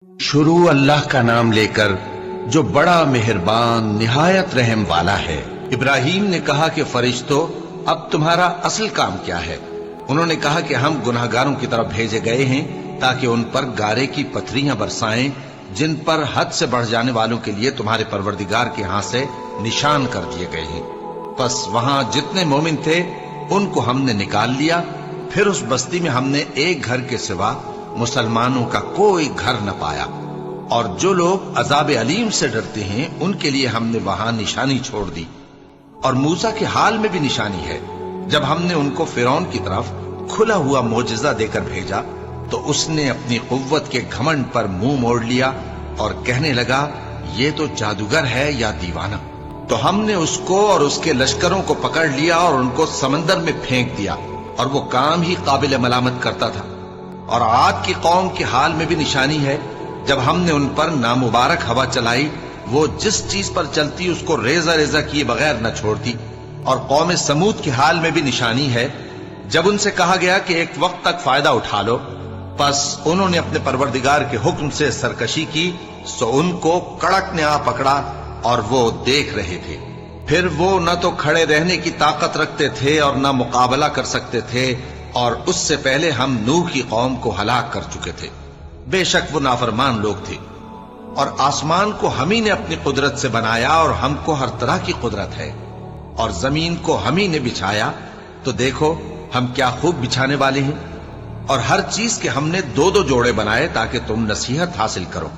शुरू अल्लाह का नाम लेकर जो बड़ा मेहरबान निहायत रहम वाला है। इब्राहीम ने कहा कि फरिश्तों, अब तुम्हारा असल काम क्या है? उन्होंने कहा कि हम गुनाहगारों की तरफ भेजे गए हैं ताकि उन पर गारे की पथरियां बरसाएं जिन पर हद से बढ़ जाने वालों के लिए तुम्हारे परवरदिगार के हाथ से निशान कर दिए गए हैं। बस वहां जितने मोमिन थे उनको हमने निकाल लिया। फिर उस बस्ती में हमने एक घर के सिवा मुसलमानों का कोई घर न पाया, और जो लोग अजाब अलीम से डरते हैं उनके लिए हमने वहां निशानी छोड़ दी। और मूसा के हाल में भी निशानी है। जब हमने उनको फिरौन की तरफ खुला हुआ मोजिजा देकर भेजा तो उसने अपनी कुव्वत के घमंड पर मुंह मोड़ लिया और कहने लगा, ये तो जादूगर है या दीवाना। तो हमने उसको और उसके लश्करों को पकड़ लिया और उनको समंदर में फेंक दिया, और वो काम ही काबिल मलामत करता था। और आद की कौम के हाल में भी निशानी है। जब हमने उन पर नामुबारक हवा चलाई, वो जिस चीज पर चलती उसको रेजा रेजा किए बगैर न छोड़ती। और कौम समूद के हाल में भी निशानी है। जब उनसे कहा गया कि एक वक्त तक फायदा उठा लो, बस उन्होंने अपने परवरदिगार के हुक्म से सरकशी की, सो उनको कड़क ने आ पकड़ा और वो देख रहे थे। फिर वो न तो खड़े रहने की ताकत रखते थे और न मुकाबला कर सकते थे, और उससे पहले हम नूह की कौम को हलाक कर चुके थे। बेशक वो नाफरमान लोग थे। और आसमान को हम ही ने अपनी कुदरत से बनाया, और हमको हर तरह की कुदरत है। और जमीन को हम ही ने बिछाया, तो देखो हम क्या खूब बिछाने वाले हैं। और हर चीज के हमने दो दो जोड़े बनाए ताकि तुम नसीहत हासिल करो।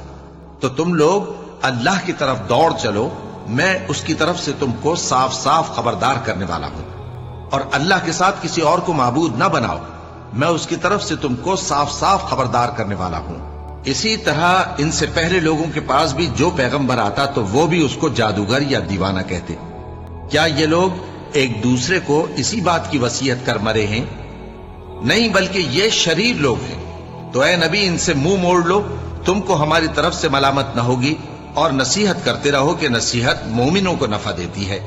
तो तुम लोग अल्लाह की तरफ दौड़ चलो, मैं उसकी तरफ से तुमको साफ साफ खबरदार करने वाला हूं। और अल्लाह के साथ किसी और को माबूद न बनाओ, मैं उसकी तरफ से तुमको साफ साफ खबरदार करने वाला हूं। इसी तरह इनसे पहले लोगों के पास भी जो पैगंबर आता तो वो भी उसको जादूगर या दीवाना कहते। क्या ये लोग एक दूसरे को इसी बात की वसीयत कर मरे हैं? नहीं, बल्कि ये शरीर लोग हैं। तो ऐ नबी, इनसे मुंह मोड़ लो, तुमको हमारी तरफ से मलामत न होगी। और नसीहत करते रहो कि नसीहत मोमिनों को नफा देती है।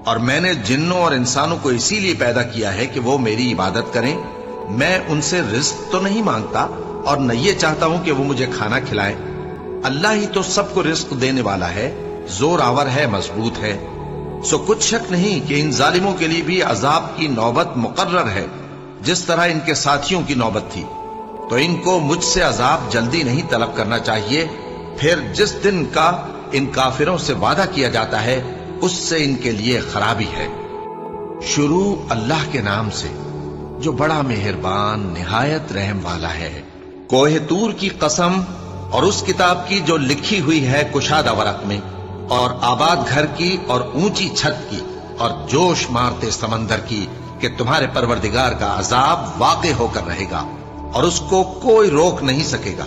और मैंने जिन्नों और इंसानों को इसीलिए पैदा किया है कि वो मेरी इबादत करें। मैं उनसे रिस्क तो नहीं मांगता, और न ये चाहता हूं कि वो मुझे खाना खिलाएं। अल्लाह ही तो सबको रिस्क देने वाला है, जोर आवर है, मजबूत है। सो कुछ शक नहीं कि इन जालिमों के लिए भी अजाब की नौबत मुकर्रर है, जिस तरह इनके साथियों की नौबत थी। तो इनको मुझसे अजाब जल्दी नहीं तलब करना चाहिए। फिर जिस दिन का इन काफिरों से वादा किया जाता है उससे इनके लिए खराबी है। शुरू अल्लाह के नाम से जो बड़ा मेहरबान निहायत रहम वाला है। कोहे तूर की कसम, और उस किताब की जो लिखी हुई है कुशादा वरक में, और आबाद घर की और ऊंची छत की, और जोश मारते समंदर की, कि तुम्हारे परवरदिगार का अजाब वाक़े होकर रहेगा और उसको कोई रोक नहीं सकेगा।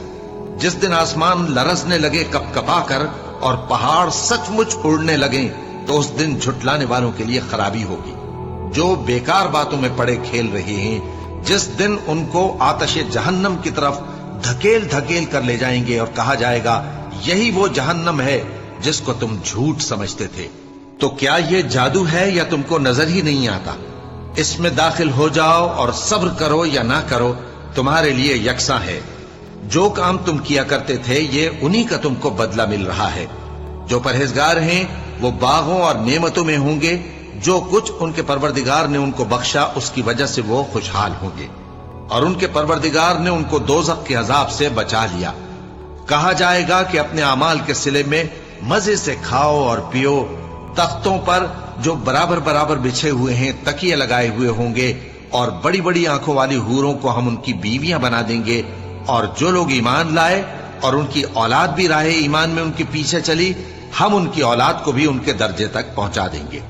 जिस दिन आसमान लरजने लगे कपकपा कर और पहाड़ सचमुच उड़ने लगे, तो उस दिन झुटलाने वालों के लिए खराबी होगी जो बेकार बातों में पड़े खेल रहे हैं। जिस दिन उनको आतशे जहन्नम की तरफ धकेल धकेल कर ले जाएंगे और कहा जाएगा, यही वो जहन्नम है जिसको तुम झूठ समझते थे। तो क्या ये जादू है या तुमको नजर ही नहीं आता? इसमें दाखिल हो जाओ और सब्र करो या ना करो, तुम्हारे लिए यकसा है। जो काम तुम किया करते थे ये उन्हीं का तुमको बदला मिल रहा है। जो परहेजगार हैं वो बागों और नेमतों में होंगे। जो कुछ उनके परवरदिगार ने उनको बख्शा उसकी वजह से वो खुशहाल होंगे, और उनके परवरदिगार ने उनको दोज़ख के अजाब से बचा लिया। कहा जाएगा कि अपने अमाल के सिले में मजे से खाओ और पियो। तख्तों पर जो बराबर बराबर बिछे हुए हैं तकिए लगाए हुए होंगे, और बड़ी बड़ी आंखों वाली हूरों को हम उनकी बीवियां बना देंगे। और जो लोग ईमान लाए और उनकी औलाद भी राहे ईमान में उनके पीछे चली, हम उनकी औलाद को भी उनके दर्जे तक पहुंचा देंगे,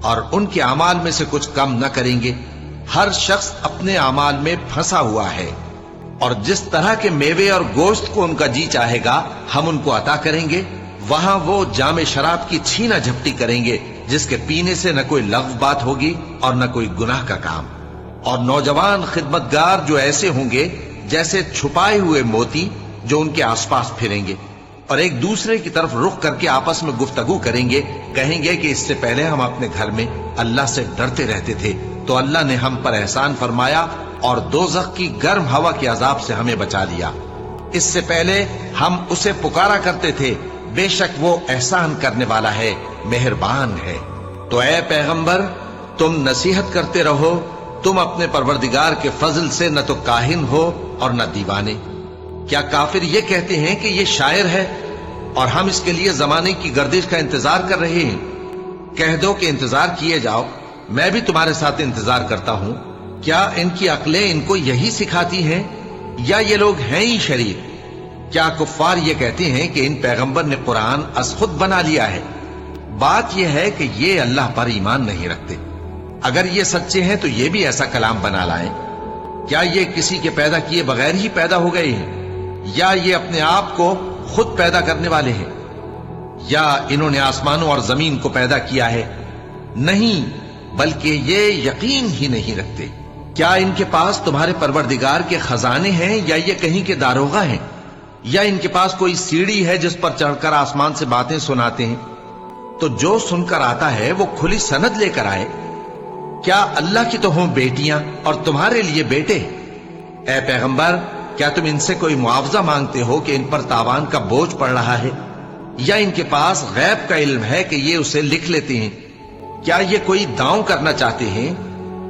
और उनके अमाल में से कुछ कम न करेंगे। हर शख्स अपने अमाल में फंसा हुआ है, और जिस तरह के मेवे और गोश्त को उनका जी चाहेगा हम उनको अता करेंगे। वहां वो जामे शराब की छीना झपटी करेंगे, जिसके पीने से न कोई लग़्व बात होगी और न कोई गुनाह का काम। और नौजवान खिदमतगार जो ऐसे होंगे जैसे छुपाए हुए मोती, जो उनके आसपास फिरेंगे और एक दूसरे की तरफ रुख करके आपस में गुफ्तगू करेंगे। कहेंगे कि इससे पहले हम अपने घर में अल्लाह से डरते रहते थे, तो अल्लाह ने हम पर एहसान फरमाया और दोज़ख की गर्म हवा के अजाब से हमें बचा लिया। اس سے پہلے ہم اسے پکارا کرتے تھے، بے شک وہ احسان کرنے والا ہے، مہربان ہے۔ تو اے پیغمبر تم نصیحت کرتے رہو، تم اپنے پروردگار کے فضل سے نہ تو کاہن ہو اور نہ دیوانے۔ کیا کافر یہ کہتے ہیں کہ یہ شاعر ہے اور ہم اس کے لیے زمانے کی گردش کا انتظار کر رہے ہیں؟ کہہ دو کہ انتظار کیے جاؤ، میں بھی تمہارے ساتھ انتظار کرتا ہوں۔ کیا ان کی عقلیں ان کو یہی سکھاتی ہیں یا یہ لوگ ہیں ہی شریر؟ کیا کفار یہ کہتے ہیں کہ ان پیغمبر نے قرآن از خود بنا لیا ہے؟ بات یہ ہے کہ یہ اللہ پر ایمان نہیں رکھتے۔ اگر یہ سچے ہیں تو یہ بھی ایسا کلام بنا لائیں۔ کیا یہ کسی کے پیدا کیے بغیر ہی پیدا ہو گئے ہیں یا یہ اپنے آپ کو خود پیدا کرنے والے ہیں؟ یا انہوں نے آسمانوں اور زمین کو پیدا کیا ہے؟ نہیں، بلکہ یہ یقین ہی نہیں رکھتے۔ کیا ان کے پاس تمہارے پروردگار کے خزانے ہیں یا یہ کہیں کے داروغہ ہیں؟ یا ان کے پاس کوئی سیڑھی ہے جس پر چڑھ کر آسمان سے باتیں سناتے ہیں؟ تو جو سن کر آتا ہے وہ کھلی سند لے کر آئے۔ کیا اللہ کی تو ہوں بیٹیاں اور تمہارے لیے بیٹے؟ اے پیغمبر کیا تم ان سے کوئی معاوضہ مانگتے ہو کہ ان پر تاوان کا بوجھ پڑ رہا ہے؟ یا ان کے پاس غیب کا علم ہے کہ یہ اسے لکھ لیتے ہیں؟ کیا یہ کوئی داؤں کرنا چاہتے ہیں؟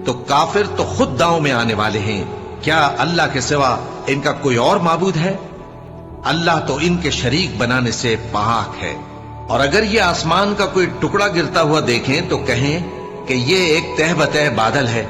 تو کافر تو خود داؤں میں آنے والے ہیں۔ کیا اللہ کے سوا ان کا کوئی اور معبود ہے؟ اللہ تو ان کے شریک بنانے سے پاک ہے۔ اور اگر یہ آسمان کا کوئی ٹکڑا گرتا ہوا دیکھیں تو کہیں کہ یہ ایک تہ بتہ بادل ہے،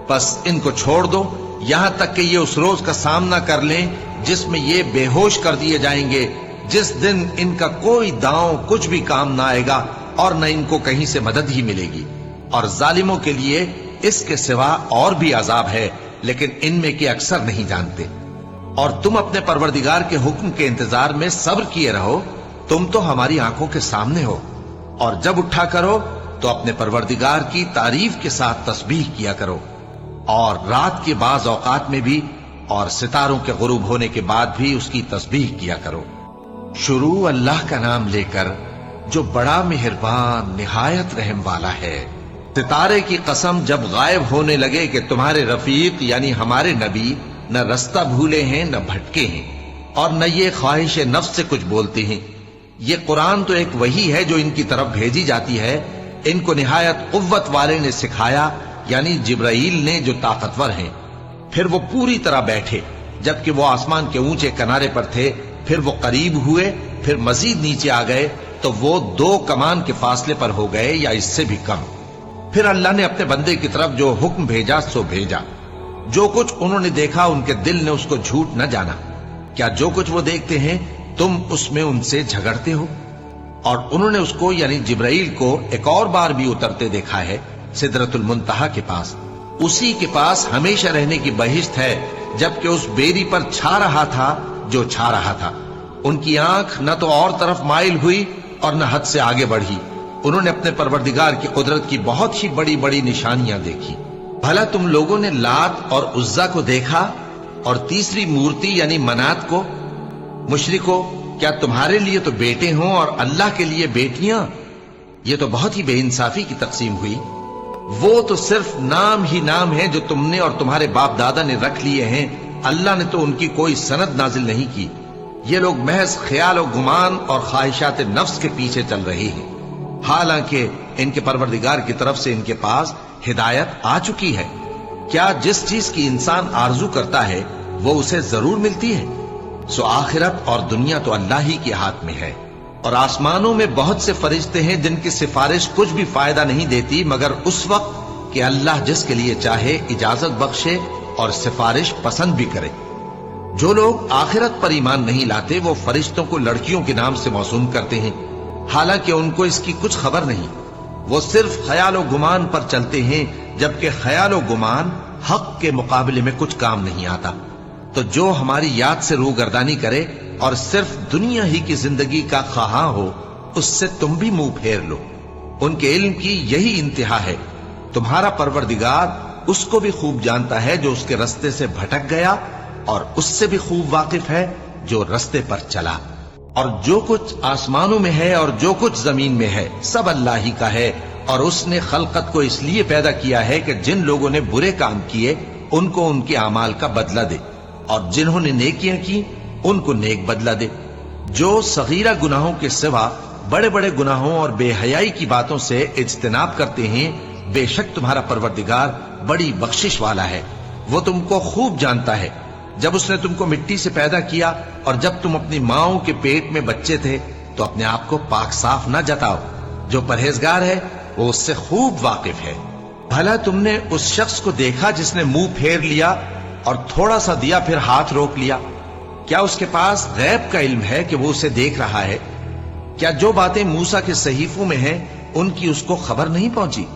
بس ان کو چھوڑ دو یہاں تک کہ یہ اس روز کا سامنا کر لیں جس میں یہ بے ہوش کر دیے جائیں گے، جس دن ان کا کوئی داؤں کچھ بھی کام نہ آئے گا اور نہ ان کو کہیں سے مدد ہی ملے گی۔ اور ظالموں کے لیے اس کے سوا اور بھی عذاب ہے، لیکن ان میں کے اکثر نہیں جانتے۔ اور تم اپنے پروردگار کے حکم کے انتظار میں صبر کیے رہو، تم تو ہماری آنکھوں کے سامنے ہو۔ اور جب اٹھا کرو تو اپنے پروردگار کی تعریف کے ساتھ تسبیح کیا کرو، اور رات کے بعض اوقات میں بھی اور ستاروں کے غروب ہونے کے بعد بھی اس کی تسبیح کیا کرو۔ شروع اللہ کا نام لے کر جو بڑا مہربان نہایت رحم والا ہے۔ ستارے کی قسم جب غائب ہونے لگے کہ تمہارے رفیق یعنی ہمارے نبی نہ رستہ بھولے ہیں نہ بھٹکے ہیں، اور نہ یہ خواہش نفس سے کچھ بولتے ہیں۔ یہ قرآن تو ایک وحی ہے جو ان کی طرف بھیجی جاتی ہے، ان کو نہایت قوت والے نے سکھایا، یعنی جبرائیل نے جو طاقتور ہیں۔ پھر وہ پوری طرح بیٹھے جبکہ وہ آسمان کے اونچے کنارے پر تھے، پھر وہ قریب ہوئے، پھر مزید نیچے آ گئے تو وہ 2 کمان کے فاصلے پر ہو گئے یا اس سے بھی کم۔ پھر اللہ نے اپنے بندے کی طرف جو حکم بھیجا سو بھیجا۔ جو کچھ انہوں نے دیکھا ان کے دل نے اس کو جھوٹ نہ جانا۔ کیا جو کچھ وہ دیکھتے ہیں تم اس میں ان سے جھگڑتے ہو؟ اور انہوں نے اس کو یعنی جبرائیل کو ایک اور بار بھی اترتے دیکھا ہے سدرۃ المنتہا کے پاس۔ اسی کے پاس ہمیشہ رہنے کی بہشت ہے، جبکہ اس بیری پر چھا رہا تھا جو چھا رہا تھا۔ ان کی آنکھ نہ تو اور طرف مائل ہوئی اور نہ حد سے آگے بڑھی۔ انہوں نے اپنے پروردگار کی قدرت کی بہت ہی بڑی بڑی نشانیاں دیکھی۔ بھلا تم لوگوں نے لات اور عزا کو دیکھا اور تیسری مورتی یعنی منات کو؟ مشرکو کیا تمہارے لیے تو بیٹے ہوں اور اللہ کے لیے بیٹیاں؟ یہ تو بہت ہی بے انصافی کی تقسیم ہوئی۔ وہ تو صرف نام ہی نام ہے جو تم نے اور تمہارے باپ دادا نے رکھ لیے ہیں، اللہ نے تو ان کی کوئی سند نازل نہیں کی۔ یہ لوگ محض خیال و گمان اور خواہشات نفس کے پیچھے چل رہے ہیں، حالانکہ ان کے پروردگار کی طرف سے ان کے پاس ہدایت آ چکی ہے۔ کیا جس چیز کی انسان آرزو کرتا ہے وہ اسے ضرور ملتی ہے؟ سو آخرت اور دنیا تو اللہ ہی کے ہاتھ میں ہے۔ اور آسمانوں میں بہت سے فرشتے ہیں جن کی سفارش کچھ بھی فائدہ نہیں دیتی مگر اس وقت کہ اللہ جس کے لیے چاہے اجازت بخشے اور سفارش پسند بھی کرے۔ جو لوگ آخرت پر ایمان نہیں لاتے وہ فرشتوں کو لڑکیوں کے نام سے موسوم کرتے ہیں، حالانکہ ان کو اس کی کچھ خبر نہیں۔ وہ صرف خیال و گمان پر چلتے ہیں، جبکہ خیال و گمان حق کے مقابلے میں کچھ کام نہیں آتا۔ تو جو ہماری یاد سے روگردانی کرے اور صرف دنیا ہی کی زندگی کا خواہاں ہو، اس سے تم بھی منہ پھیر لو۔ ان کے علم کی یہی انتہا ہے۔ تمہارا پروردگار اس کو بھی خوب جانتا ہے جو اس کے رستے سے بھٹک گیا، اور اس سے بھی خوب واقف ہے جو رستے پر چلا۔ اور جو کچھ آسمانوں میں ہے اور جو کچھ زمین میں ہے سب اللہ ہی کا ہے، اور اس نے خلقت کو اس لیے پیدا کیا ہے کہ جن لوگوں نے برے کام کیے ان کو ان کے اعمال کا بدلہ دے، اور جنہوں نے نیکیاں کی उनको नेक बदला दे। जो सगीरा गुनाहों के सिवा बड़े बड़े गुनाहों और बेहयाई की बातों से इज्तिनाब करते हैं, बेशक तुम्हारा परवरदिगार बड़ी बख्शिश वाला है। वो तुमको खूब जानता है। जब उसने तुमको मिट्टी से पैदा किया और जब तुम अपनी माओं के पेट में बच्चे थे तो अपने आप को पाक साफ न जताओ। जो परहेजगार है वो उससे खूब वाकिफ है। भला तुमने उस शख्स को देखा जिसने मुंह फेर लिया और थोड़ा सा दिया फिर हाथ रोक लिया? क्या उसके पास गैब का इल्म है कि वो उसे देख रहा है? क्या जो बातें मूसा के सहीफों में हैं उनकी उसको खबर नहीं पहुंची?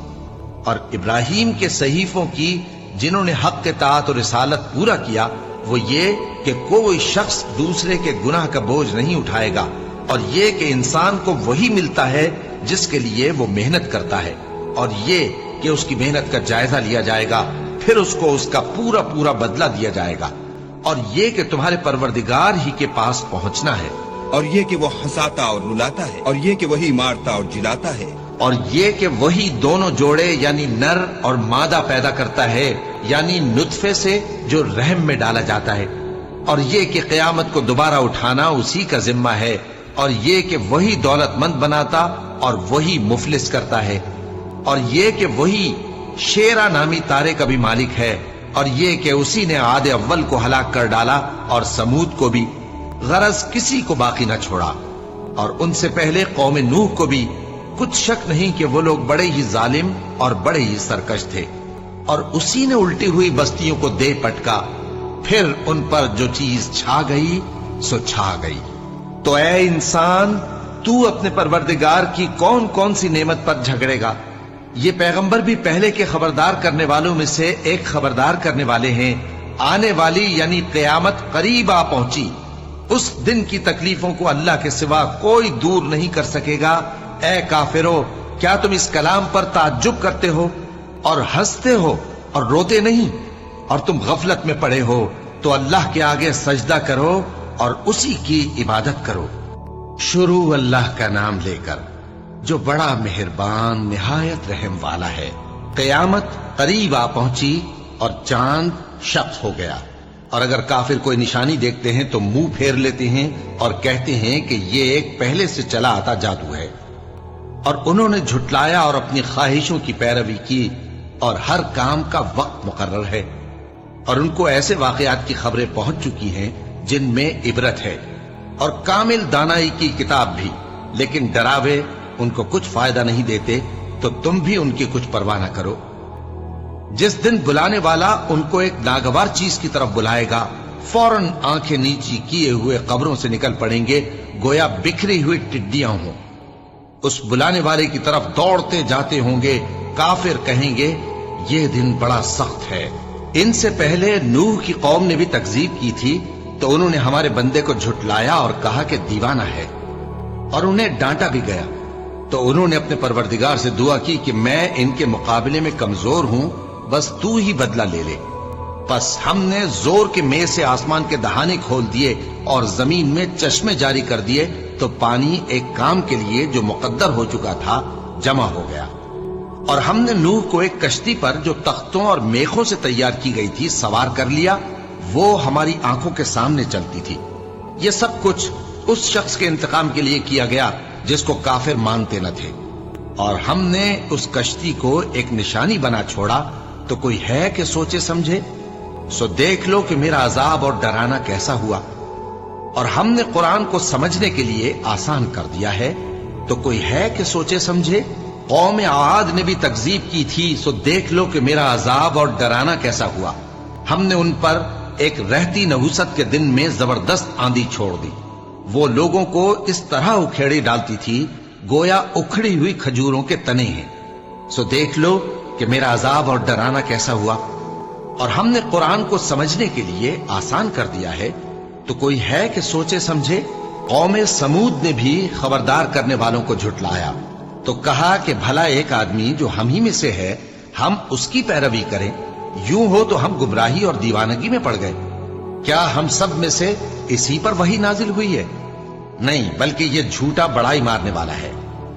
और इब्राहिम के सहीफों की जिन्होंने हक के तात और रिसालत पूरा किया, वो ये कि कोई शख्स दूसरे के गुनाह का बोझ नहीं उठाएगा, और ये कि इंसान को वही मिलता है जिसके लिए वो मेहनत करता है, और ये कि उसकी मेहनत का जायजा लिया जाएगा, फिर उसको उसका पूरा पूरा बदला दिया जाएगा, और ये कि तुम्हारे परवरदिगार ही के पास पहुंचना है, और ये कि वो हंसाता और रुलाता है, और ये कि वही मारता और जिलाता है, और ये कि वही दोनों जोड़े यानी नर और मादा पैदा करता है, यानी नुत्फे से जो रहम में डाला जाता है, और ये कि क़यामत को दोबारा उठाना उसी का जिम्मा है, और ये कि वही दौलतमंद बनाता और वही मुफलिस करता है, और ये कि वही शेरा नामी तारे का भी मालिक है, और ये कि उसी ने आदे अव्वल को हलाक कर डाला और समूद को भी, गरज किसी को बाकी न छोड़ा, और उनसे पहले कौम नूह को भी। कुछ शक नहीं कि वो लोग बड़े ही जालिम और बड़े ही सरकश थे, और उसी ने उल्टी हुई बस्तियों को दे पटका, फिर उन पर जो चीज छा गई सो छा गई। तो ऐ इंसान, तू अपने परवरदिगार की कौन कौन सी नेमत पर झगड़ेगा? ये पैगंबर भी पहले के खबरदार करने वालों में से एक खबरदार करने वाले हैं। आने वाली यानी क़यामत करीब आ पहुंची। उस दिन की तकलीफों को अल्लाह के सिवा कोई दूर नहीं कर सकेगा। ऐ काफिरो, क्या तुम इस कलाम पर ताज्जुब करते हो और हंसते हो और रोते नहीं? और तुम गफलत में पड़े हो तो अल्लाह के आगे सजदा करो और उसी की इबादत करो। शुरू अल्लाह का नाम लेकर जो बड़ा मेहरबान निहायत रहम वाला है। क़यामत करीब आ पहुंची और चांद शक हो गया, और अगर काफिर कोई निशानी देखते हैं तो मुंह फेर लेते हैं और कहते हैं कि ये एक पहले से चला आता जादू है। और उन्होंने झुटलाया और अपनी ख्वाहिशों की पैरवी की, और हर काम का वक्त मुकर्रर है, और उनको ऐसे वाकयात की खबरें पहुंच चुकी हैं जिनमें इबरत है, और कामिल दानाई की किताब भी, लेकिन डरावे उनको कुछ फायदा नहीं देते, तो तुम भी उनकी कुछ परवाह न करो। जिस दिन बुलाने वाला उनको एक नागवार चीज की तरफ बुलाएगा, फौरन आंखें नीची किए हुए कब्रों से निकल पड़ेंगे, गोया बिखरी हुई टिड्डियां हों। उस बुलाने वाले की तरफ दौड़ते जाते होंगे। काफिर कहेंगे, ये दिन बड़ा सख्त है। इनसे पहले नूह की कौम ने भी तकजीब की थी, तो उन्होंने हमारे बंदे को झुटलाया और कहा कि दीवाना है, और उन्हें डांटा भी गया। तो उन्होंने अपने परवरदिगार से दुआ की कि मैं इनके मुकाबले में कमजोर हूं, बस तू ही बदला ले ले। बस हमने जोर के मेज से आसमान के दहाने खोल दिए और जमीन में चश्मे जारी कर दिए, तो पानी एक काम के लिए जो मुकद्दर हो चुका था जमा हो गया। और हमने नूह को एक कश्ती पर जो तख्तों और मेखों से तैयार की गई थी सवार कर लिया। वो हमारी आंखों के सामने चलती थी। ये सब कुछ उस शख्स के इंतकाम के लिए किया गया जिसको काफिर मानते न थे। और हमने उस कश्ती को एक निशानी बना छोड़ा, तो कोई है कि सोचे समझे? सो देख लो कि मेरा अजाब और डराना कैसा हुआ। और हमने कुरान को समझने के लिए आसान कर दिया है, तो कोई है कि सोचे समझे? कौम आद ने भी तकजीब की थी, सो देख लो कि मेरा अजाब और डराना कैसा हुआ। हमने उन पर एक रहती नहुसत के दिन में जबरदस्त आंधी छोड़ दी। वो लोगों को इस तरह उखेड़ी डालती थी गोया उखड़ी हुई खजूरों के तने हैं। सो देख लो कि मेरा अजाब और डराना कैसा हुआ। और हमने कुरान को समझने के लिए आसान कर दिया है, तो कोई है कि सोचे समझे? कौम समूद ने भी खबरदार करने वालों को झुटलाया, तो कहा कि भला एक आदमी जो हम ही में से है, हम उसकी पैरवी करें। यूं हो तो हम गुमराही और दीवानगी में पड़ गए। क्या हम सब में से इसी पर वही नाजिल हुई है? नहीं, बल्कि ये झूठा बड़ाई मारने वाला है।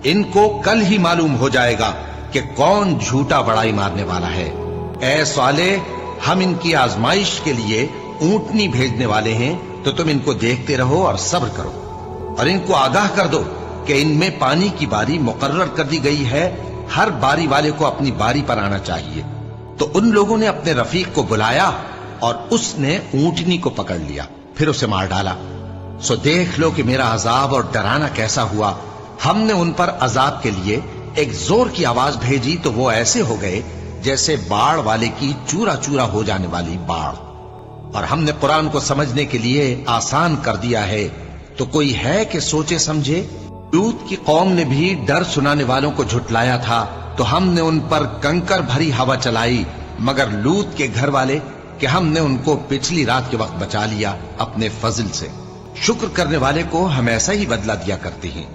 इनको कल ही मालूम हो जाएगा कि कौन झूठा बड़ाई मारने वाला है। ऐ साले, हम इनकी आजमाइश के लिए ऊंटनी भेजने वाले हैं, तो तुम इनको देखते रहो और सब्र करो, और इनको आगाह कर दो कि इनमें पानी की बारी मुकर्रर कर दी गई है, हर बारी वाले को अपनी बारी पर आना चाहिए। तो उन लोगों ने अपने रफीक को बुलाया और उसने ऊंटनी को पकड़ लिया, फिर उसे मार डाला। सो देख लो कि मेरा अजाब और डराना कैसा हुआ। हमने उन पर अजाब के लिए एक जोर की आवाज भेजी तो वो ऐसे हो गए जैसे बाढ़ वाले की चूरा चूरा हो जाने वाली बाढ़। और हमने कुरान को समझने के लिए आसान कर दिया है, तो कोई है कि सोचे समझे। लूत की कौम ने भी डर सुनाने वालों को झुटलाया था, तो हमने उन पर कंकर भरी हवा चलाई, मगर लूत के घर वाले कि हमने उनको पिछली रात के वक्त बचा लिया अपने फजल से। शुक्र करने वाले को हम ऐसा ही बदला दिया करते हैं।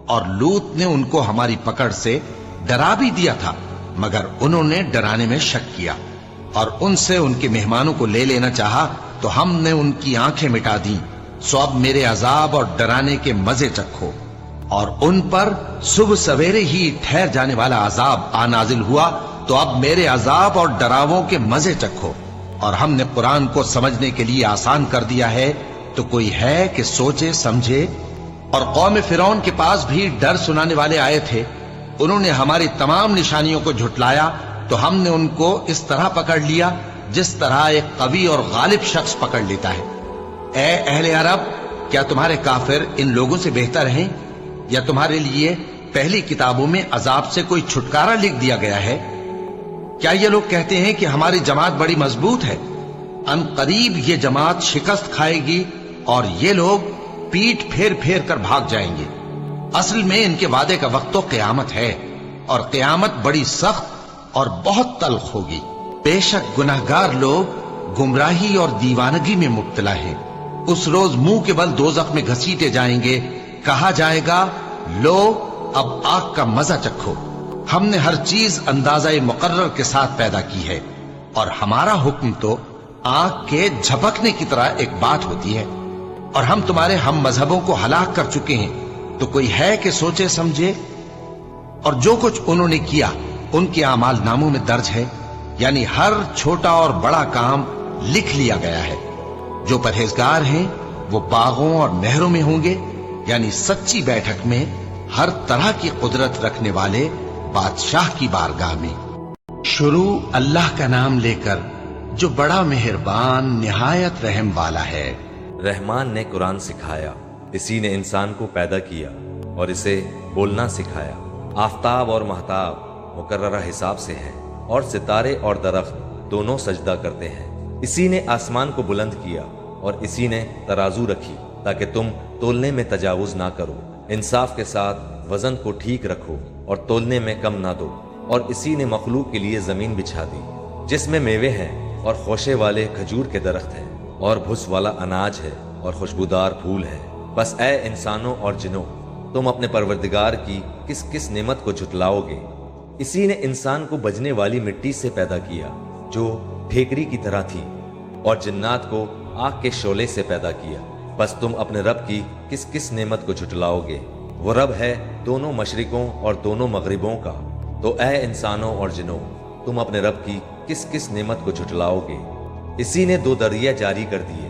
और लूत ने उनको हमारी पकड़ से डरा भी दिया था, मगर उन्होंने डराने में शक किया और उनसे उनके मेहमानों को ले लेना चाहा, तो हमने उनकी आंखें मिटा दी। सो अब मेरे अजाब और डराने के मजे चखो। और उन पर सुबह सवेरे ही ठहर जाने वाला अजाब आ नाजिल हुआ, तो अब मेरे अजाब और डरावों के मजे चखो। और हमने कुरान को समझने के लिए आसान कर दिया है, तो कोई है कि सोचे समझे। और कौम फिरौन के पास भी डर सुनाने वाले आए थे, उन्होंने हमारी तमाम निशानियों को झुटलाया, तो हमने उनको इस तरह पकड़ लिया जिस तरह एक कवी और गालिब शख्स पकड़ लेता है। ए अहले अरब, क्या तुम्हारे काफिर इन लोगों से बेहतर हैं, या तुम्हारे लिए पहली किताबों में अजाब से कोई छुटकारा लिख दिया गया है? क्या ये लोग कहते हैं कि हमारी जमात बड़ी मजबूत है? अनकरीब ये जमात शिकस्त खाएगी और ये लोग पीठ फेर फेर कर भाग जाएंगे। असल में इनके वादे का वक्त तो क़यामत है, और क़यामत बड़ी सख्त और बहुत तल्ख होगी। बेशक गुनहगार लोग गुमराही और दीवानगी में मुब्तला हैं। उस रोज मुंह के बल दोज़ख में घसीटे जाएंगे, कहा जाएगा लो अब आग का मजा चखो। हमने हर चीज अंदाजा मुकर्रर के साथ पैदा की है, और हमारा हुक्म तो आग के झपकने की तरह एक बात होती है। और हम तुम्हारे हम मजहबों को हलाक कर चुके हैं, तो कोई है कि सोचे समझे। और जो कुछ उन्होंने किया उनके आमाल नामों में दर्ज है, यानी हर छोटा और बड़ा काम लिख लिया गया है। जो परहेजगार हैं वो बागों और नहरों में होंगे, यानी सच्ची बैठक में हर तरह की कुदरत रखने वाले बादशाह की बारगाह में। शुरू अल्लाह का नाम लेकर जो बड़ा मेहरबान निहायत रहम वाला है। रहमान ने कुरान सिखाया, इसी ने इंसान को पैदा किया और इसे बोलना सिखाया। आफताब और महताब मुकर्ररा हिसाब से हैं, और सितारे और दरख्त दोनों सजदा करते हैं। इसी ने आसमान को बुलंद किया और इसी ने तराजू रखी ताकि तुम तोलने में तजावुज ना करो। इंसाफ के साथ वजन को ठीक रखो और तोलने में कम ना दो। और इसी ने मखलूक के लिए जमीन बिछा दी जिसमें मेवे हैं और खोशे वाले खजूर के दरख्त हैं, और भुस वाला अनाज है और खुशबूदार फूल है। बस ए इंसानों और जिनों, तुम अपने परवरदिगार की किस किस नेमत को झुटलाओगे। इसी ने इंसान को बजने वाली मिट्टी से पैदा किया जो ठेकरी की तरह थी, और जिन्नात को आग के शोले से पैदा किया। बस तुम अपने रब की किस किस नेमत को झुटलाओगे। वो रब है दोनों मशरिकों और दोनों मगरिबों का। तो ए इंसानों और जिनों, तुम अपने रब की किस किस नेमत को झुटलाओगे। इसी ने दो दरिया जारी कर दिए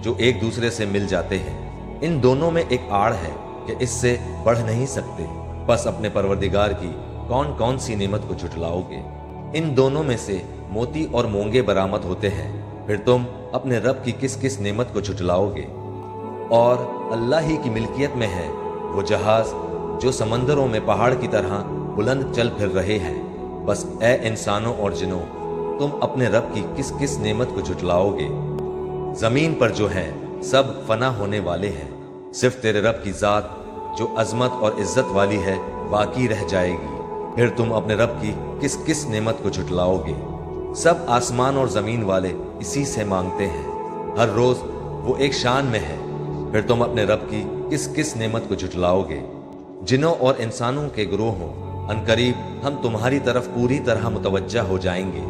जो एक दूसरे से मिल जाते हैं। इन दोनों में एक आड़ है कि इससे बढ़ नहीं सकते। बस अपने परवरदिगार की कौन कौन सी नेमत को झुटलाओगे। इन दोनों में से मोती और मूंगे बरामद होते हैं, फिर तुम अपने रब की किस किस नेमत को झुटलाओगे। और अल्लाह ही की मिल्कियत में है वो जहाज जो समंदरों में पहाड़ की तरह बुलंद चल फिर रहे हैं। बस ए इंसानों और जिनों, तुम अपने रब की किस किस नेमत को झुटलाओगे। जमीन पर जो है सब फना होने वाले हैं, सिर्फ तेरे रब की जात जो अजमत और इज्जत वाली है बाकी रह जाएगी। फिर तुम अपने रब की किस किस नेमत को झुटलाओगे। सब आसमान और जमीन वाले इसी से मांगते हैं, हर रोज वो एक शान में है। फिर तुम अपने रब की किस किस नेमत को झुटलाओगे। जिनों और इंसानों के ग्रोहों, अनकरीब हम तुम्हारी तरफ पूरी तरह मुतवज्जा हो जाएंगे।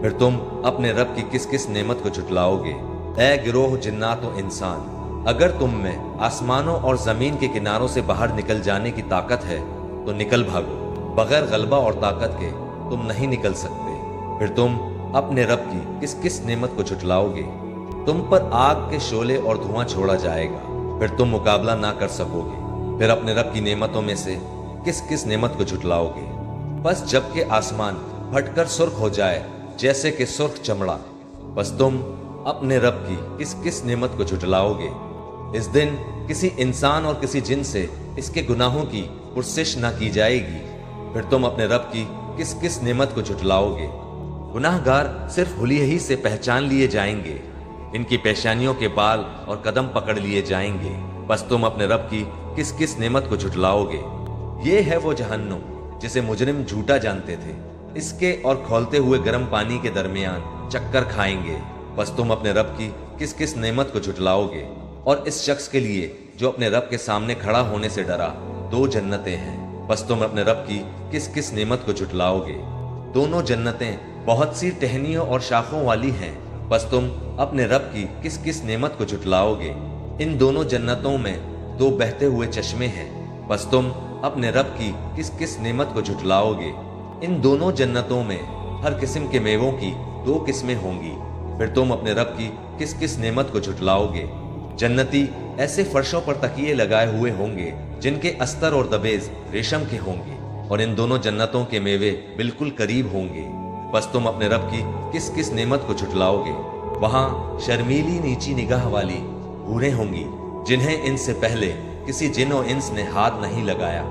फिर तुम अपने रब की किस किस नेमत को झुटलाओगे। ए गिरोह जिन्नात और इंसान, अगर तुम में आसमानों और जमीन के किनारों से बाहर निकल जाने की ताकत है तो निकल भागो। बगैर गलबा और ताकत के तुम नहीं निकल सकते। फिर तुम अपने रब की किस किस नेमत को झुटलाओगे। تم پر آگ کے شعلے اور دھواں چھوڑا جائے گا، پھر تم مقابلہ نہ کر سکو گے۔ پھر اپنے رب کی نعمتوں میں سے کس کس نعمت کو جھٹلاؤ گے؟ بس جب کہ آسمان پھٹ کر سرخ ہو جائے جیسے کہ سرخ چمڑا، بس تم اپنے رب کی کس کس نعمت کو جھٹلاؤ گے؟ اس دن کسی انسان اور کسی جن سے اس کے گناہوں کی پرسش نہ کی جائے گی، پھر تم اپنے رب کی کس کس نعمت کو جھٹلاؤ گے؟ گناہ گار صرف حلیے ہی سے پہچان لیے جائیں گے، ان کی پیشانیوں کے بال اور قدم پکڑ لیے جائیں گے، بس تم اپنے رب کی کس کس نعمت کو جھٹلاؤ گے؟ یہ ہے وہ جہنم جسے مجرم جھوٹا جانتے تھے، اس کے اور کھولتے ہوئے گرم پانی کے درمیان چکر کھائیں گے، بس تم اپنے رب کی کس کس نعمت کو جھٹلاؤ گے؟ اور اس شخص کے لیے جو اپنے رب کے سامنے کھڑا ہونے سے ڈرا 2 جنتیں ہیں، بس تم اپنے رب کی کس کس نعمت کو جھٹلاؤ گے؟ دونوں جنتیں بہت سی ٹہنیوں اور شاخوں والی ہیں، بس تم اپنے رب کی کس کس نعمت کو جھٹلاؤ گے؟ ان دونوں جنتوں میں 2 بہتے ہوئے چشمے ہیں، بس تم اپنے رب کی کس کس نعمت کو جھٹلاؤ گے؟ ان دونوں جنتوں میں ہر قسم کے میووں کی 2 قسمیں ہوں گی، پھر تم اپنے رب کی کس کس نعمت کو جھٹلاؤ گے؟ جنتی ایسے فرشوں پر تکیے لگائے ہوئے ہوں گے جن کے استر اور دبیز ریشم کے ہوں گے، اور ان دونوں جنتوں کے میوے بالکل قریب ہوں گے، بس تم اپنے رب کی کس کس نعمت کو جھٹلاؤ گے؟ وہاں شرمیلی نیچی نگاہ والی حوریں ہوں گی جنہیں ان سے پہلے کسی جن و انس نے ہاتھ نہیں لگایا،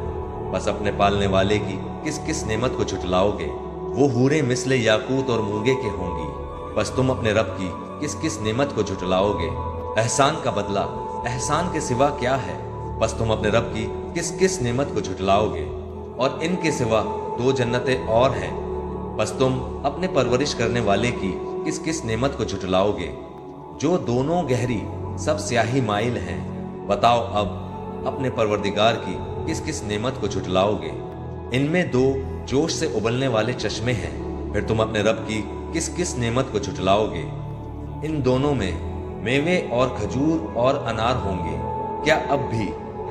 بس اپنے پالنے والے کی کس کس نعمت کو جھٹلاؤ گے؟ وہ حوریں مثل یاقوت اور مونگے کے ہوں گی، بس تم اپنے رب کی کس کس نعمت کو جھٹلاؤ گے؟ احسان کا بدلہ احسان کے سوا کیا ہے؟ بس تم اپنے رب کی کس کس نعمت کو جھٹلاؤ گے؟ اور ان کے سوا 2 جنتیں اور ہیں، بس تم اپنے پرورش کرنے والے کی کس کس نعمت کو جھٹلاؤ گے؟ جو دونوں گہری سب سیاہی مائل ہیں، بتاؤ اب اپنے پروردگار کی کس کس نعمت کو جھٹلاؤ گے؟ ان میں 2 جوش سے ابلنے والے چشمے ہیں، پھر تم اپنے رب کی کس کس نعمت کو جھٹلاؤ گے؟ ان دونوں میں میوے اور کھجور اور انار ہوں گے، کیا اب بھی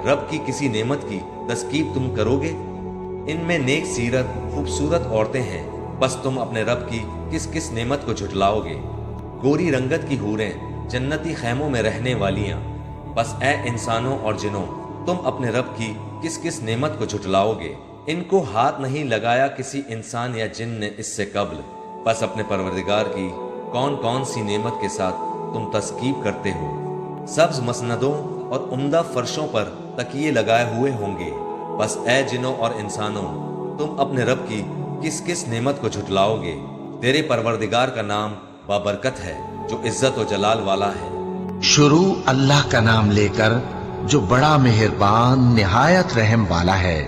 رب کی کسی نعمت کی تذکیر تم کرو گے؟ ان میں نیک سیرت خوبصورت عورتیں ہیں، بس تم اپنے رب کی کس کس نعمت کو جھٹلاؤ گے؟ گوری رنگت کی حوریں جنتی خیموں میں رہنے والیاں، بس اے انسانوں اور جنوں، تم اپنے رب کی کس کس نعمت کو جھٹلاؤ گے؟ ان کو ہاتھ نہیں لگایا کسی انسان یا جن نے اس سے قبل، بس اپنے پروردگار کی کون کون سی نعمت کے ساتھ تم تذکیر کرتے ہو؟ سبز مسندوں اور عمدہ فرشوں پر تکیے لگائے ہوئے ہوں گے، بس اے جنوں اور انسانوں، تم اپنے رب کی کس کس نعمت کو جھٹلاؤ گے؟ تیرے پروردگار کا نام بابرکت ہے جو عزت و جلال والا ہے۔ شروع اللہ کا نام لے کر جو بڑا مہربان نہایت رحم والا ہے۔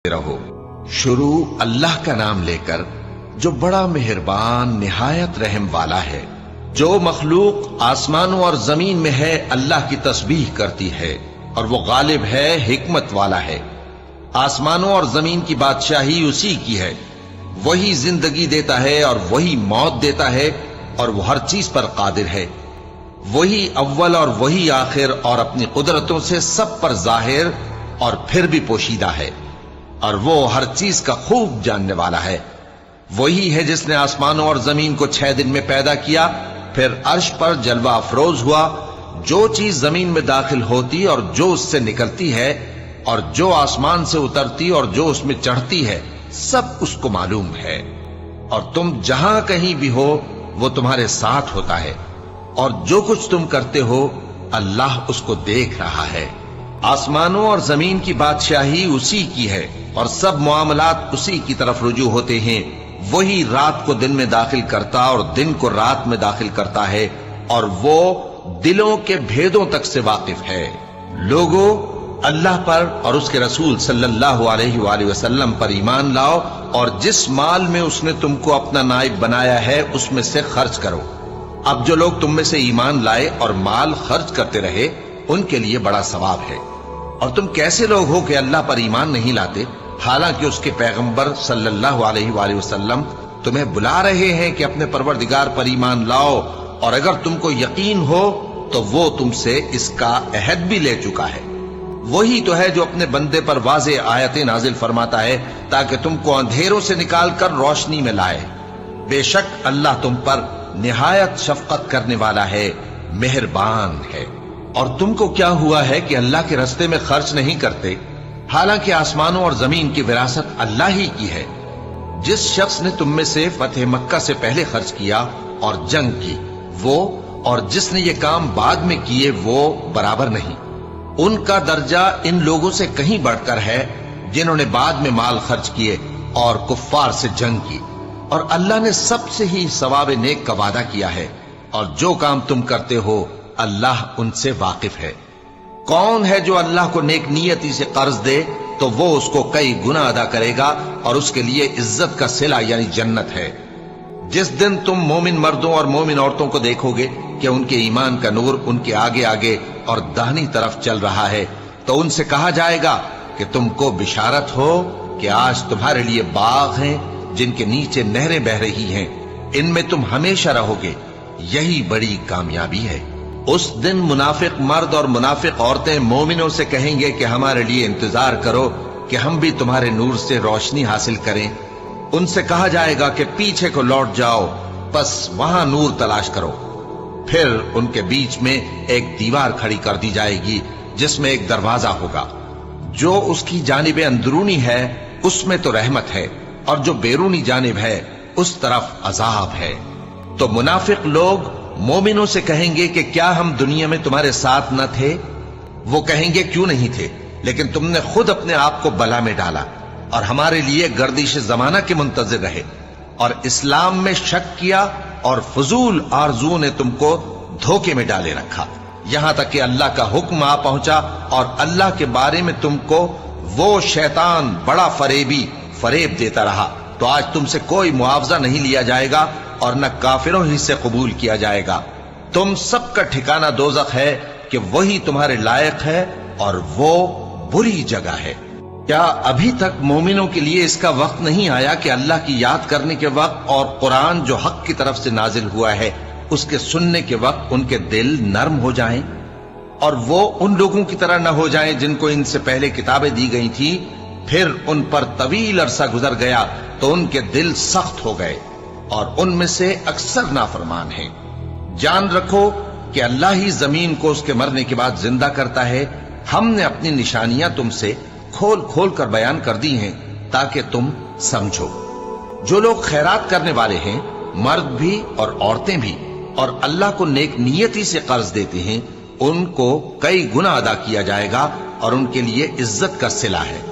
रहो। शुरू अल्लाह का नाम लेकर जो बड़ा मेहरबान निहायत रहम वाला है। जो मखलूक आसमानों और जमीन में है अल्लाह की तस्बीह करती है और वो गालिब है, हिकमत वाला है। आसमानों और जमीन की बादशाही उसी की है। वही जिंदगी देता है और वही मौत देता है और वो हर चीज पर कादिर है। वही अव्वल और वही आखिर और अपनी कुदरतों से सब पर जाहिर और फिर भी पोशीदा है और वो हर चीज का खूब जानने वाला है। वही है जिसने आसमानों और जमीन को 6 दिन में पैदा किया, फिर अर्श पर जलवा अफरोज हुआ। जो चीज जमीन में दाखिल होती और जो उससे निकलती है और जो आसमान से उतरती और जो उसमें चढ़ती है, सब उसको मालूम है। और तुम जहां कहीं भी हो वो तुम्हारे साथ होता है और जो कुछ तुम करते हो अल्लाह उसको देख रहा है। आसमानों और जमीन की बादशाही उसी की है और सब मामलात उसी की तरफ रुजू होते हैं। वही रात को दिन में दाखिल करता और दिन को रात में दाखिल करता है और वो दिलों के भेदों तक से वाकिफ है। लोगों, अल्लाह पर और उसके रसूल सल्लल्लाहु अलैहि वसल्लम पर ईमान लाओ और जिस माल में उसने तुमको अपना नाइब बनाया है उसमें से खर्च करो। अब जो लोग तुम में से ईमान लाए और माल खर्च करते रहे उनके लिए बड़ा सवाब है। और तुम कैसे लोग हो कि अल्लाह पर ईमान नहीं लाते, हालांकि उसके पैगंबर सल्लल्लाहु अलैहि वसल्लम तुम्हें बुला रहे हैं कि अपने परवरदिगार पर ईमान लाओ, और अगर तुमको यकीन हो तो वो तुमसे इसका अहद भी ले चुका है। वही तो है जो अपने बंदे पर वाज़े आयतें नाजिल फरमाता है ताकि तुमको अंधेरों से निकालकर रोशनी में लाए। बेशक अल्लाह तुम पर निहायत शफकत करने वाला है, मेहरबान है। और तुमको क्या हुआ है कि अल्लाह के रास्ते में खर्च नहीं करते, हालांकि आसमानों और जमीन की विरासत अल्लाह ही की है। जिस शख्स ने तुम में से फतेह मक्का से पहले खर्च किया और जंग की, वो और जिसने ये काम बाद में किए वो बराबर नहीं। उनका दर्जा इन लोगों से कहीं बढ़कर है जिन्होंने बाद में माल खर्च किए और कुफ्फार से जंग की। और अल्लाह ने सबसे ही सवाब नेक का वादा किया है और जो काम तुम करते हो अल्लाह उनसे वाकिफ है। कौन है जो अल्लाह को नेक नियति से कर्ज दे तो वो उसको कई गुना अदा करेगा और उसके लिए इज्जत का सिला यानी जन्नत है। जिस दिन तुम मोमिन मर्दों और मोमिन औरतों को देखोगे कि उनके ईमान का नूर उनके आगे आगे और दाहिनी तरफ चल रहा है, तो उनसे कहा जाएगा कि तुमको बिशारत हो कि आज तुम्हारे लिए बाग हैं जिनके नीचे नहरें बह रही हैं, इनमें तुम हमेशा रहोगे। यही बड़ी कामयाबी है। उस दिन मुनाफिक मर्द और मुनाफिक औरतें मोमिनों से कहेंगे कि हमारे लिए इंतजार करो कि हम भी तुम्हारे नूर से रोशनी हासिल करें। उनसे कहा जाएगा कि पीछे को लौट जाओ, बस वहां नूर तलाश करो। फिर उनके बीच में एक दीवार खड़ी कर दी जाएगी जिसमें एक दरवाजा होगा। जो उसकी जानिब अंदरूनी है उसमें तो रहमत है और जो बैरूनी जानिब है उस तरफ अजाब है। तो मुनाफिक लोग मोमिनों से कहेंगे कि क्या हम दुनिया में तुम्हारे साथ न थे? वो कहेंगे क्यों नहीं थे, लेकिन तुमने खुद अपने आप को बला में डाला और हमारे लिए गर्दिश जमाना के मुंतजिर रहे और इस्लाम में शक किया और फजूल आरजू ने तुमको धोखे में डाले रखा, यहां तक कि अल्लाह का हुक्म आ पहुंचा और अल्लाह के बारे में तुमको वो शैतान बड़ा फरेब देता रहा। तो आज तुमसे कोई मुआवजा नहीं लिया जाएगा और न काफिरों ही से कबूल किया जाएगा। तुम सबका ठिकाना दोज़ख है कि वही तुम्हारे लायक है और वो बुरी जगह है। क्या अभी तक मोमिनों के लिए इसका वक्त नहीं आया कि अल्लाह की याद करने के वक्त और कुरान जो हक की तरफ से नाजिल हुआ है उसके सुनने के वक्त उनके दिल नर्म हो जाएं और वो उन लोगों की तरह न हो जाएं जिनको इनसे पहले किताबें दी गई थी, फिर उन पर तवील अरसा गुजर गया तो उनके दिल सख्त हो गए और उनमें से अक्सर नाफरमान हैं। जान रखो कि अल्लाह ही जमीन को उसके मरने के बाद जिंदा करता है। हमने अपनी निशानियां तुमसे खोल खोल कर बयान कर दी हैं ताकि तुम समझो। जो लोग खैरात करने वाले हैं, मर्द भी और औरतें भी, और अल्लाह को नेक नियति से कर्ज देते हैं, उनको कई गुना अदा किया जाएगा और उनके लिए इज्जत का सिला है।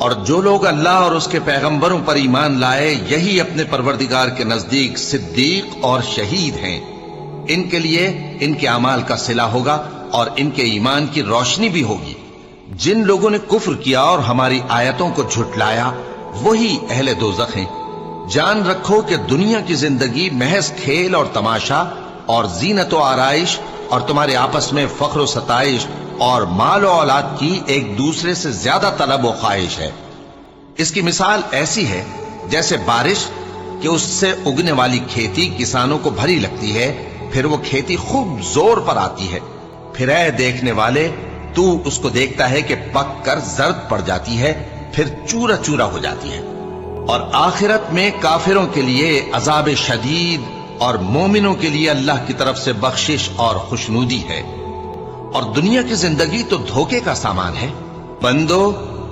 और जो लोग अल्लाह और उसके पैगंबरों पर ईमान लाए, यही अपने परवरदिगार के नजदीक सिद्दीक और शहीद हैं। इनके लिए इनके अमाल का सिला होगा और इनके ईमान की रोशनी भी होगी। जिन लोगों ने कुफ्र किया और हमारी आयतों को झुटलाया वही अहले दोज़ख हैं। जान रखो कि दुनिया की जिंदगी महज खेल और तमाशा और जीनत और आराइश और तुम्हारे आपस में फख्र और सताइश और माल और औलाद की एक दूसरे से ज्यादा तलब और ख्वाहिश है। इसकी मिसाल ऐसी है जैसे बारिश कि उससे उगने वाली खेती किसानों को भरी लगती है, फिर वो खेती खूब जोर पर आती है, फिर ऐ देखने वाले तू उसको देखता है कि पक कर जर्द पड़ जाती है, फिर चूरा चूरा हो जाती है। और आखिरत में काफिरों के लिए अजाब शदीद और मोमिनों के लिए अल्लाह की तरफ से बख्शिश और खुशनूदी है। और दुनिया की जिंदगी तो धोखे का सामान है। बंदो,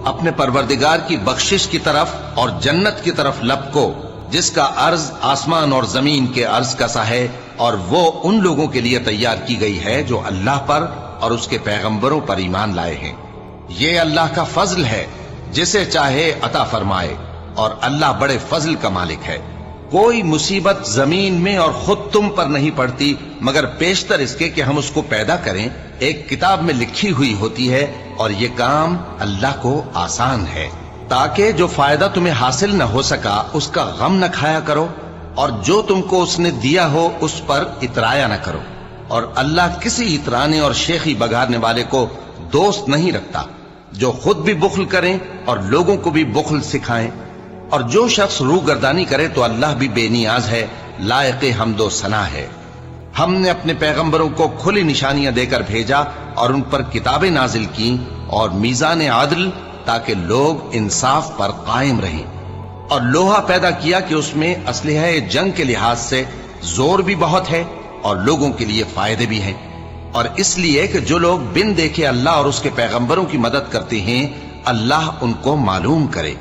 अपने परवरदिगार की बख्शिश की तरफ और जन्नत की तरफ लपको जिसका अर्ज आसमान और जमीन के अर्ज का सा है, और वो उन लोगों के लिए तैयार की गई है जो अल्लाह पर और उसके पैगंबरों पर ईमान लाए हैं। ये अल्लाह का फजल है, जिसे चाहे अता फरमाए, और अल्लाह बड़े फजल का मालिक है। कोई मुसीबत जमीन में और खुद तुम पर नहीं पड़ती मगर पेशतर इसके कि हम उसको पैदा करें, एक किताब में लिखी हुई होती है, और ये काम अल्लाह को आसान है, ताकि जो फायदा तुम्हें हासिल न हो सका उसका गम न खाया करो, और जो तुमको उसने दिया हो उस पर इतराया न करो। और अल्लाह किसी इतराने और शेखी बगाड़ने वाले को दोस्त नहीं रखता, जो खुद भी बुख्ल करें और लोगों को भी बुख्ल सिखाएं। और जो शख्स रूगर्दानी करे तो अल्लाह भी बेनियाज है, लायक हम्दो सना है। हमने अपने पैगंबरों को खुली निशानियां देकर भेजा और उन पर किताबें नाजिल की और मीजान आदल, ताकि लोग इंसाफ पर कायम रहें। और लोहा पैदा किया कि उसमें असलहा जंग के लिहाज से जोर भी बहुत है और लोगों के लिए फायदे भी हैं। और इसलिए कि जो लोग बिन देखे अल्लाह और उसके पैगंबरों की मदद करते हैं, अल्लाह उनको मालूम करे।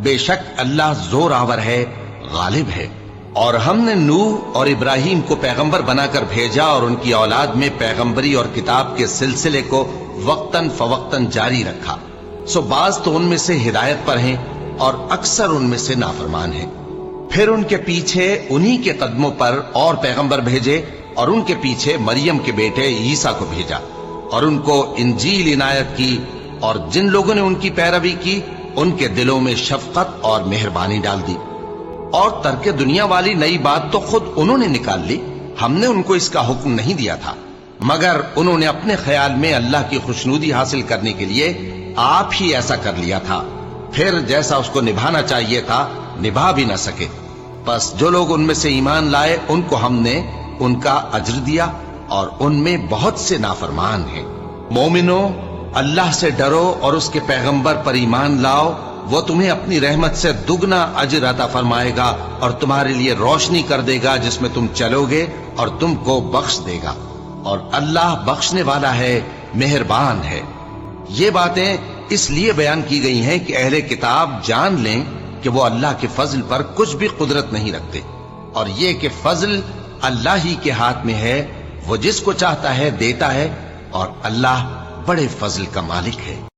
बेशक अल्लाह जोर आवर है, गालिब है। और हमने नूह और इब्राहिम को पैगंबर बनाकर भेजा और उनकी औलाद में पैगंबरी और किताब के सिलसिले को वक्तन फवक्तन जारी रखा। सो बाज तो उनमें से हिदायत पर हैं और अक्सर उनमें से नाफरमान हैं। फिर उनके पीछे उन्हीं के कदमों पर और पैगंबर भेजे और उनके पीछे मरियम के बेटे ईसा को भेजा और उनको इंजील इनायत की। और जिन लोगों ने उनकी पैरवी की उनके दिलों में शफकत और मेहरबानी डाल दी। और तर्के दुनिया वाली नई बात तो खुद उन्होंने निकाल ली, हमने उनको इसका हुक्म नहीं दिया था, मगर उन्होंने अपने ख्याल में अल्लाह की खुशनूदी हासिल करने के लिए आप ही ऐसा कर लिया था। फिर जैसा उसको निभाना चाहिए था निभा भी न सके। बस जो लोग उनमें से ईमान लाए उनको हमने उनका अज्र दिया और उनमें बहुत से नाफरमान हैं। मोमिनो, अल्लाह से डरो और उसके पैगंबर पर ईमान लाओ, वो तुम्हें अपनी रहमत से दुगना अज्र अता फरमाएगा और तुम्हारे लिए रोशनी कर देगा जिसमें तुम चलोगे और तुमको बख्श देगा। और अल्लाह बख्शने वाला है, मेहरबान है। ये बातें इसलिए बयान की गई हैं कि अहले किताब जान लें कि वो अल्लाह के फजल पर कुछ भी कुदरत नहीं रखते, और ये कि फजल अल्लाह ही के हाथ में है, वो जिसको चाहता है देता है, और अल्लाह बड़े फजल का मालिक है।